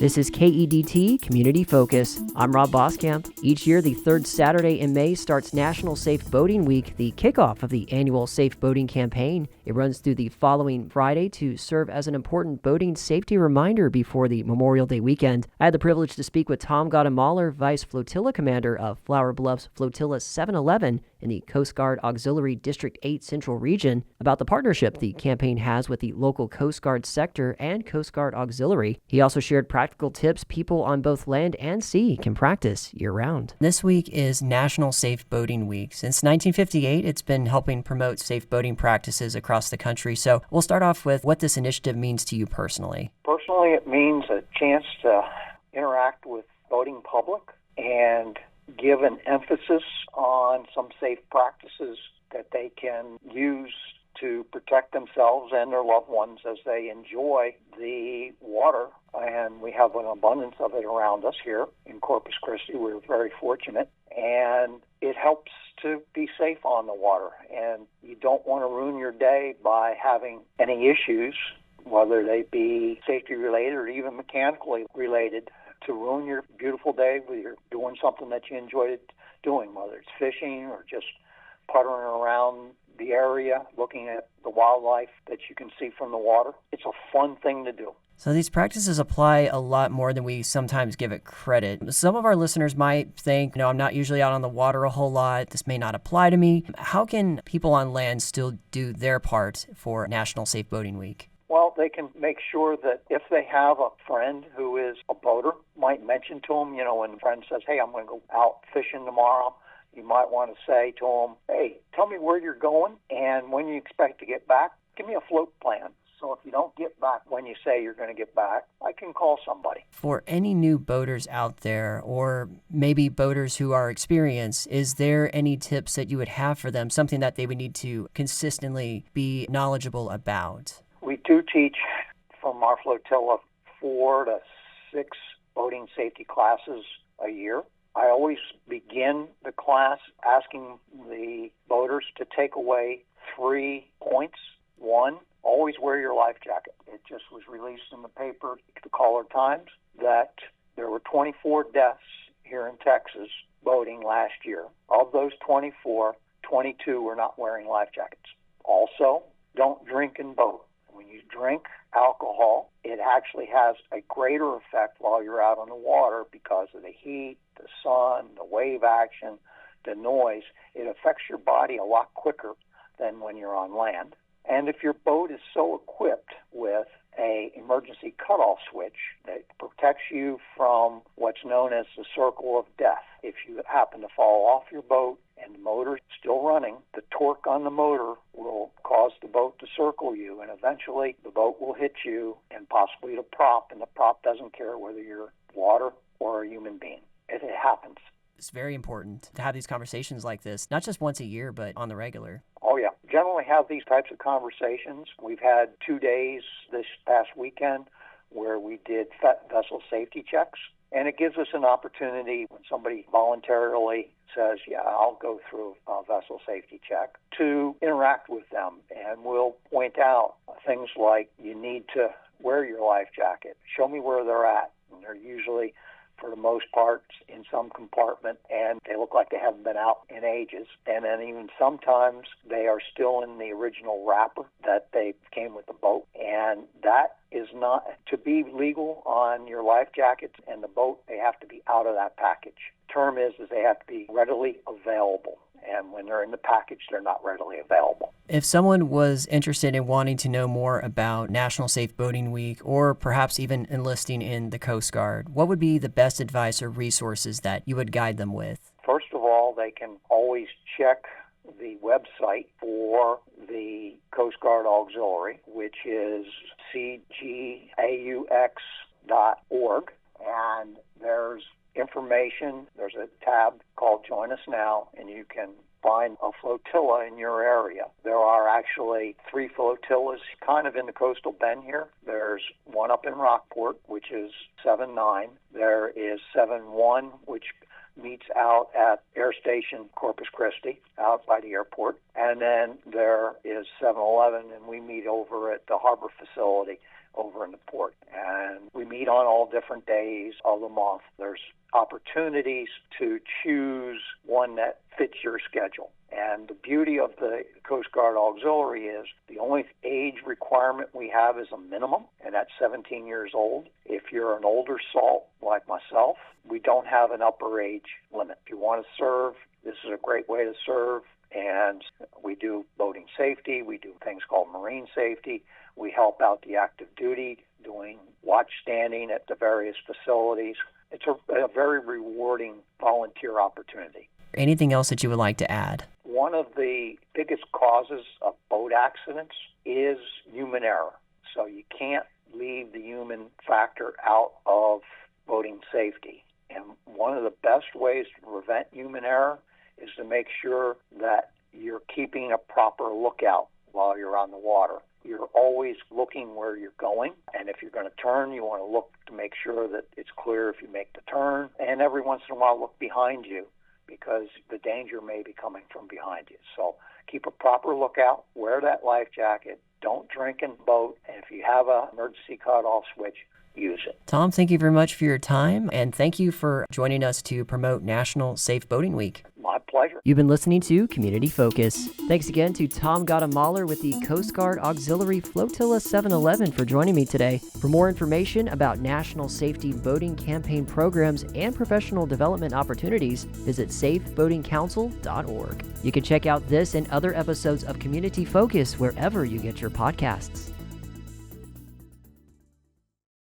This is KEDT Community Focus. I'm Rob Boskamp. Each year, the third Saturday in May starts National Safe Boating Week, the kickoff of the annual Safe Boating campaign. It runs through the following Friday to serve as an important boating safety reminder before the Memorial Day weekend. I had the privilege to speak with Tom Gottemoller, Vice Flotilla Commander of Flower Bluffs Flotilla 711 in the Coast Guard Auxiliary District 8 Central Region, about the partnership the campaign has with the local Coast Guard sector and Coast Guard Auxiliary. He also shared practical tips people on both land and sea can practice year-round. This week is National Safe Boating Week. Since 1958, it's been helping promote safe boating practices across the country. So we'll start off with what this initiative means to you personally. Personally, it means a chance to interact with boating public and give an emphasis on some safe practices that they can use to protect themselves and their loved ones as they enjoy the water. And we have an abundance of it around us here in Corpus Christi. We're very fortunate. And it helps to be safe on the water. And you don't want to ruin your day by having any issues, whether they be safety related or even mechanically related, to ruin your beautiful day where you're doing something that you enjoyed doing, whether it's fishing or just puttering around the area, looking at the wildlife that you can see from the water. It's a fun thing to do. So these practices apply a lot more than we sometimes give it credit. Some of our listeners might think, I'm not usually out on the water a whole lot. This may not apply to me. How can people on land still do their part for National Safe Boating Week? Well, they can make sure that if they have a friend who is a boater, might mention to them, when a friend says, hey, I'm going to go out fishing tomorrow, you might want to say to them, hey, tell me where you're going and when you expect to get back. Give me a float plan. So if you don't get back when you say you're going to get back, I can call somebody. For any new boaters out there, or maybe boaters who are experienced, is there any tips that you would have for them, something that they would need to consistently be knowledgeable about? We do teach from our flotilla 4 to 6 boating safety classes a year. I always begin the class asking the boaters to take away 3 points. 1, always wear your life jacket. It just was released in the paper, the Caller Times, that there were 24 deaths here in Texas boating last year. Of those 24, 22 were not wearing life jackets. Also, don't drink and boat. When you drink alcohol, it actually has a greater effect while you're out on the water because of the heat, the sun, the wave action, the noise. It affects your body a lot quicker than when you're on land. And if your boat is so equipped with an emergency cutoff switch that protects you from what's known as the circle of death, if you happen to fall off your boat and the motor's still running, the torque on the motor will cause the boat to circle you, and eventually the boat will hit you and possibly the prop, and the prop doesn't care whether you're water or a human being. It happens. It's very important to have these conversations like this, not just once a year, but on the regular. Oh, yeah. Generally have these types of conversations. We've had 2 days this past weekend where we did vessel safety checks. And it gives us an opportunity when somebody voluntarily says, yeah, I'll go through a vessel safety check, to interact with them. And we'll point out things like you need to wear your life jacket. Show me where they're at. And they're usually, for the most part, in some compartment, and they look like they haven't been out in ages. And then even sometimes they are still in the original wrapper that they came with the boat. And that is not, to be legal on your life jackets and the boat, they have to be out of that package. Term is they have to be readily available. And when they're in the package, they're not readily available. If someone was interested in wanting to know more about National Safe Boating Week, or perhaps even enlisting in the Coast Guard, what would be the best advice or resources that you would guide them with? First of all, they can always check the website for the Coast Guard Auxiliary, which is cgaux.org. And there's information. There's a tab called Join Us Now, and you can find a flotilla in your area. There are actually 3 flotillas kind of in the coastal bend here. There's one up in Rockport, which is 7-9. There is 7-1, which meets out at Air Station Corpus Christi, out by the airport. And then there is 7-11, and we meet over at the harbor facility over in the port. And we meet on all different days of the month. There's opportunities to choose one that fits your schedule. And the beauty of the Coast Guard Auxiliary is the only age requirement we have is a minimum, and that's 17 years old. If you're an older salt like myself, we don't have an upper age limit. If you want to serve, this is a great way to serve. And we do boating safety. We do things called marine safety. We help out the active duty, doing watch standing at the various facilities. It's a very rewarding volunteer opportunity. Anything else that you would like to add? One of the biggest causes of boat accidents is human error. So you can't leave the human factor out of boating safety. And one of the best ways to prevent human error is to make sure that you're keeping a proper lookout while you're on the water. You're always looking where you're going, and if you're going to turn, you want to look to make sure that it's clear if you make the turn, and every once in a while look behind you because the danger may be coming from behind you. So keep a proper lookout, wear that life jacket, don't drink in the boat, and if you have an emergency cutoff switch, use it. Tom, thank you very much for your time, and thank you for joining us to promote National Safe Boating Week. My pleasure. You've been listening to Community Focus. Thanks again to Tom Gottemoller with the Coast Guard Auxiliary Flotilla 711 for joining me today. For more information about National Safety Boating Campaign programs and professional development opportunities, visit safeboatingcouncil.org. You can check out this and other episodes of Community Focus wherever you get your podcasts.